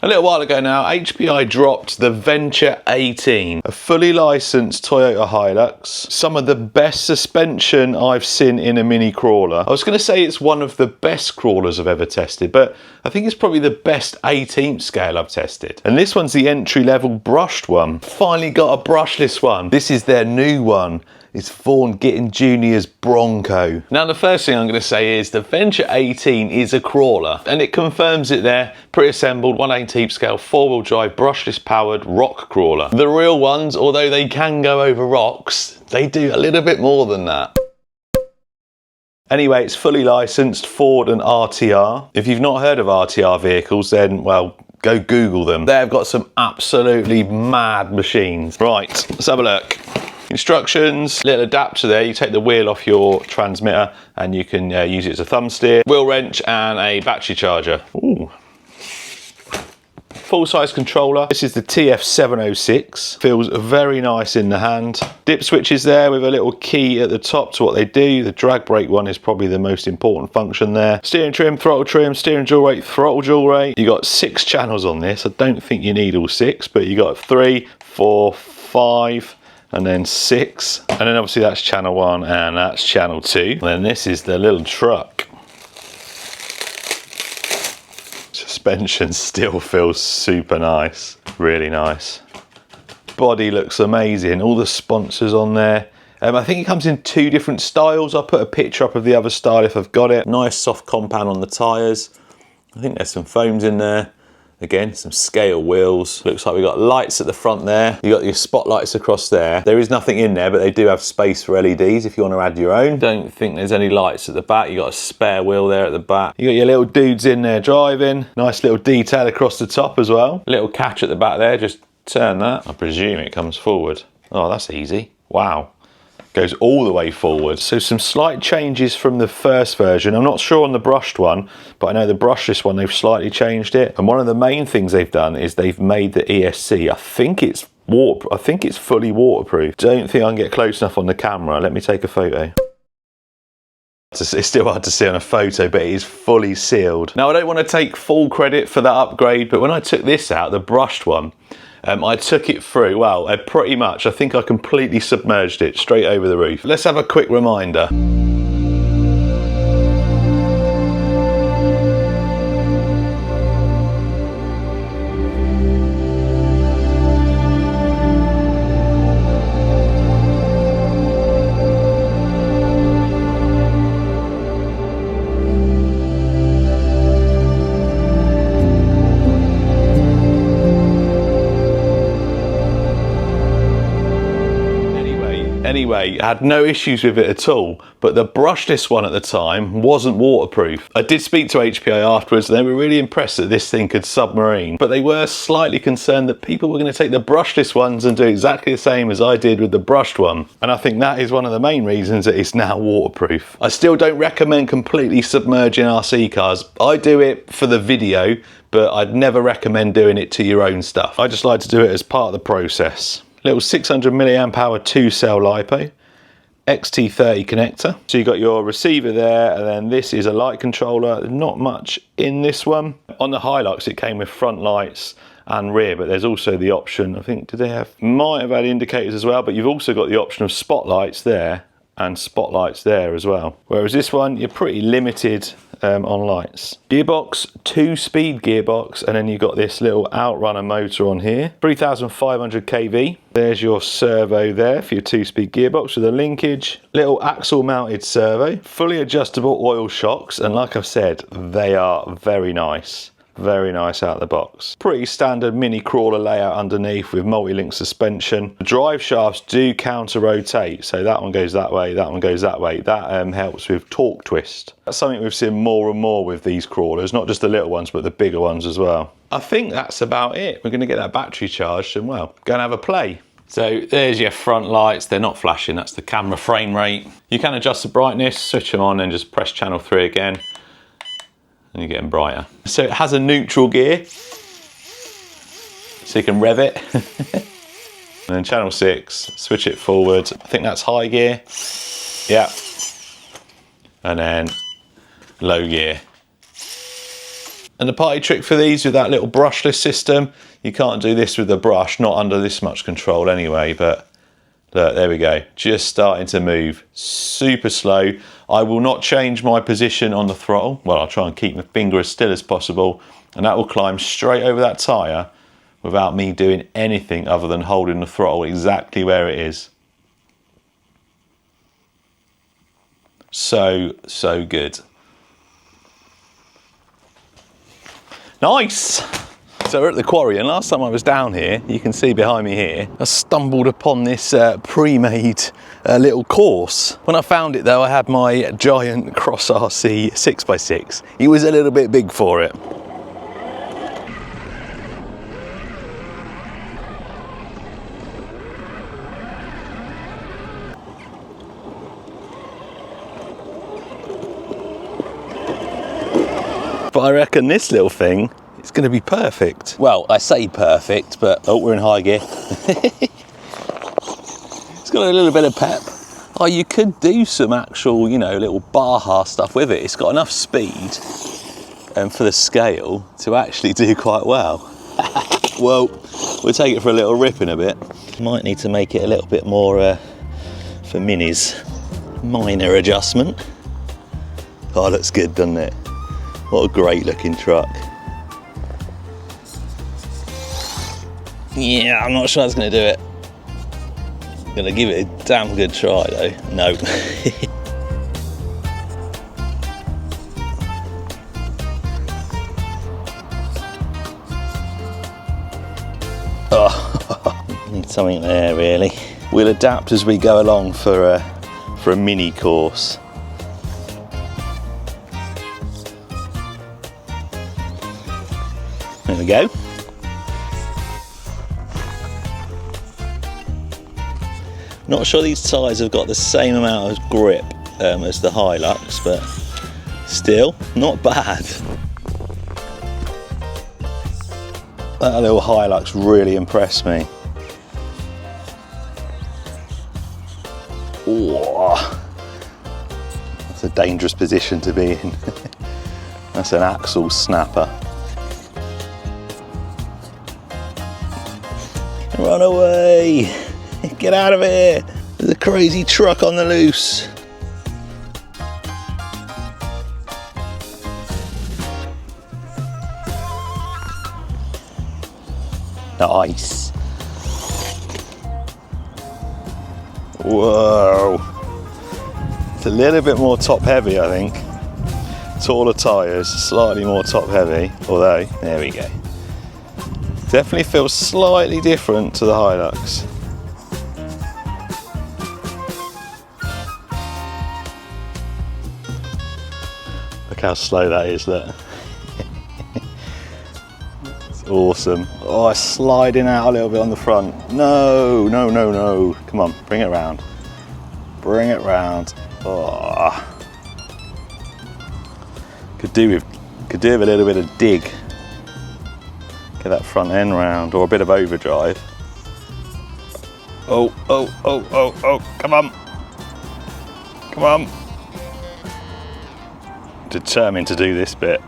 A little while ago now, HPI dropped the Venture 18, a fully licensed Toyota Hilux. Some of the best suspension I've seen in a mini crawler. I was going to say it's one of the best crawlers I've ever tested, but I think it's probably the best 18th scale I've tested. And this one's the entry-level brushed one. Finally got a brushless one. This is their new one. It's Vaughn Gittin Jr.'s Bronco. Now the first thing I'm going to say is the Venture 18 is a crawler, and it confirms it there. Pre-assembled 1/18 scale 4-wheel drive brushless powered rock crawler. The real ones, although they can go over rocks, they do a little bit more than that. Anyway, it's fully licensed Ford and RTR. If you've not heard of RTR vehicles, then well, go Google them. They've got some absolutely mad machines. Right, let's have a look. Instructions, little adapter there, you take the wheel off your transmitter and you can use it as a thumb steer, wheel wrench and a battery charger. Ooh. Full-size controller. This is the TF706. Feels very nice in the hand. Dip switches there with a little key at the top to what they do. The drag brake one is probably the most important function there. Steering trim, steering dual rate, throttle dual rate. You got 6 channels on this. I don't think you need all 6, but you got 3, 4, 5, and then 6. And then obviously that's channel 1 and that's channel 2. And then this is the little truck. Suspension still feels super nice, really nice. Body looks amazing, all the sponsors on there. I think it comes in 2 different styles. I'll put a picture up of the other style if I've got it. Nice soft compound on the tyres. I think there's some foams in there. Again, some scale wheels. Looks like we've got lights at the front there. You got your spotlights across there. There is nothing in there, but they do have space for LEDs if you want to add your own. Don't think there's any lights at the back. You got a spare wheel there at the back. You got your little dudes in there driving. Nice little detail across the top as well. Little catch at the back there. Just turn that. I presume it comes forward. Oh, that's easy. Wow. Goes all the way forward. So some slight changes from the first version. I'm not sure on the brushed one, but I know the brushless one, they've slightly changed it. And one of the main things they've done is they've made the ESC, I think it's fully waterproof. Don't think I can get close enough on the camera. Let me take a photo. It's still hard to see on a photo, but it is fully sealed. Now, I don't want to take full credit for that upgrade, but when I took this out, the brushed one, I took it through, well, pretty much, I think I completely submerged it straight over the roof. Let's have a quick reminder. Anyway, I had no issues with it at all, but the brushless one at the time wasn't waterproof. I did speak to HPI afterwards and they were really impressed that this thing could submarine, but they were slightly concerned that people were going to take the brushless ones and do exactly the same as I did with the brushed one. And I think that is one of the main reasons that it's now waterproof. I still don't recommend completely submerging RC cars. I do it for the video, but I'd never recommend doing it to your own stuff. I just like to do it as part of the process. Little 600 milliamp hour 2-cell LiPo, XT30 connector. So you got your receiver there, and then this is a light controller. Not much in this one. On the Hilux, it came with front lights and rear, but there's also the option, I think, might have had indicators as well, but you've also got the option of spotlights there and spotlights there as well. Whereas this one, you're pretty limited on lights. Gearbox, 2-speed gearbox, and then you've got this little outrunner motor on here. 3,500 kV. There's your servo there for your 2-speed gearbox with a linkage. Little axle mounted servo. Fully adjustable oil shocks, and like I've said, they are very nice. Very nice out of the box. Pretty standard mini crawler layout underneath with multi-link suspension. The drive shafts do counter rotate, so that one goes that way, that one goes that way. That helps with torque twist. That's something we've seen more and more with these crawlers, not just the little ones, but the bigger ones as well. I think that's about it. We're going to get that battery charged and, well, go and have a play. So there's your front lights. They're not flashing, that's the camera frame rate. You can adjust the brightness, switch them on and just press channel 3 again. And you're getting brighter. So it has a neutral gear, so you can rev it. And then channel 6, switch it forward. I think that's high gear. Yeah. And then low gear. And the party trick for these with that little brushless system, you can't do this with the brush, not under this much control anyway, but look, there we go. Just starting to move, super slow. I will not change my position on the throttle. Well, I'll try and keep my finger as still as possible, and that will climb straight over that tyre without me doing anything other than holding the throttle exactly where it is. So good. Nice! So we're at the quarry, and last time I was down here, you can see behind me here, I stumbled upon this pre-made little course. When I found it though, I had my giant Cross RC 6x6. It was a little bit big for it. But I reckon this little thing is going to be perfect. Well, I say perfect, but oh, we're in high gear. It's got a little bit of pep. Oh, you could do some actual, you know, little Baja stuff with it. It's got enough speed and for the scale to actually do quite well. Well, we'll take it for a little rip in a bit. Might need to make it a little bit more for minis. Minor adjustment. Oh, looks good, doesn't it? What a great looking truck. Yeah, I'm not sure that's going to do it. I'm going to give it a damn good try though. No. Oh, need something there really. We'll adapt as we go along for a mini course. There we go. Not sure these tyres have got the same amount of grip as the Hilux, but still not bad. That little Hilux really impressed me. Oh, that's a dangerous position to be in. That's an axle snapper. Run away! Get out of here! There's a crazy truck on the loose. Nice. Whoa. It's a little bit more top heavy, I think. Taller tyres, slightly more top heavy, although, there we go. Definitely feels slightly different to the Hilux. Look how slow that is, look. It's awesome. Oh, it's sliding out a little bit on the front. No, no, no, no. Come on, bring it round. Bring it round. Oh. Could do with a little bit of dig. Get that front end round, or a bit of overdrive. Oh, oh, oh, oh, oh, come on. Come on. Determined to do this bit.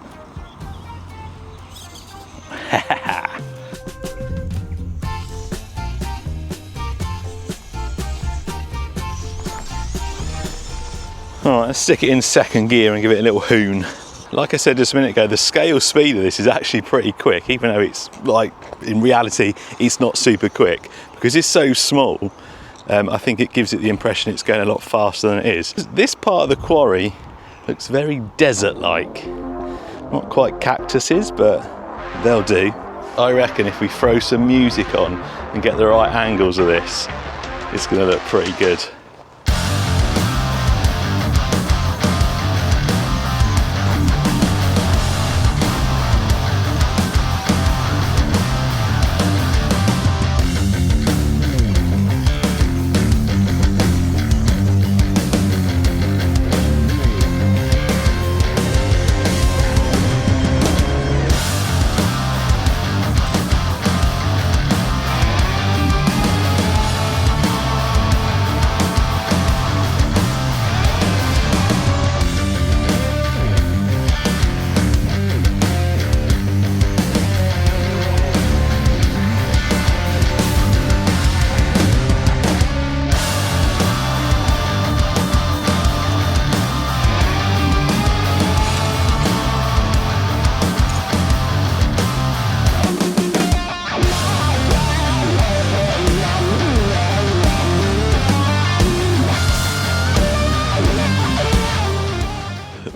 Alright, let's stick it in second gear and give it a little hoon. Like I said just a minute ago, the scale speed of this is actually pretty quick, even though it's like, in reality, it's not super quick. Because it's so small, I think it gives it the impression it's going a lot faster than it is. This part of the quarry looks very desert-like. Not quite cactuses, but they'll do. I reckon if we throw some music on and get the right angles of this, it's going to look pretty good.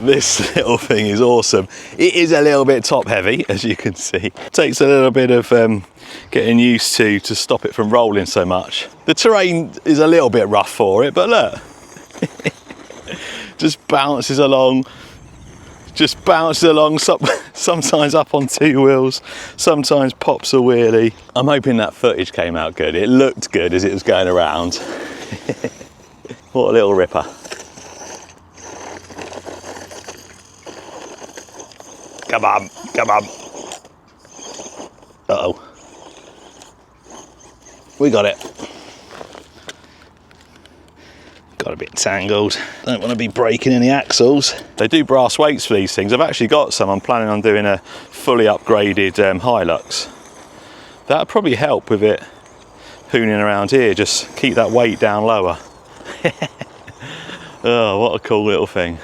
This little thing is awesome. It is a little bit top heavy, as you can see. Takes a little bit of getting used to stop it from rolling so much. The terrain is a little bit rough for it, but look. Just bounces along. Just bounces along, sometimes up on two wheels, sometimes pops a wheelie. I'm hoping that footage came out good. It looked good as it was going around. What a little ripper. Come on, come on. Uh-oh. We got it. Got a bit tangled. Don't want to be breaking any axles. They do brass weights for these things. I've actually got some. I'm planning on doing a fully upgraded Hilux. That'll probably help with it hooning around here. Just keep that weight down lower. Oh, what a cool little thing.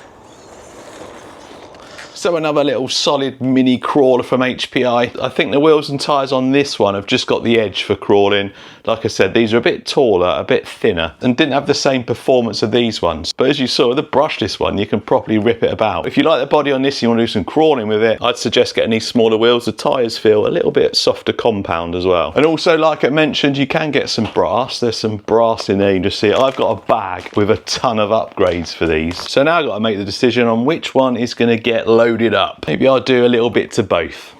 So another little solid mini crawler from HPI. I think the wheels and tyres on this one have just got the edge for crawling. Like I said, these are a bit taller, a bit thinner, and didn't have the same performance of these ones. But as you saw with the brushless one, you can properly rip it about. If you like the body on this and you want to do some crawling with it, I'd suggest getting these smaller wheels. The tyres feel a little bit softer compound as well. And also, like I mentioned, you can get some brass. There's some brass in there. You can just see it. I've got a bag with a ton of upgrades for these. So now I've got to make the decision on which one is going to get loaded up. Maybe I'll do a little bit to both.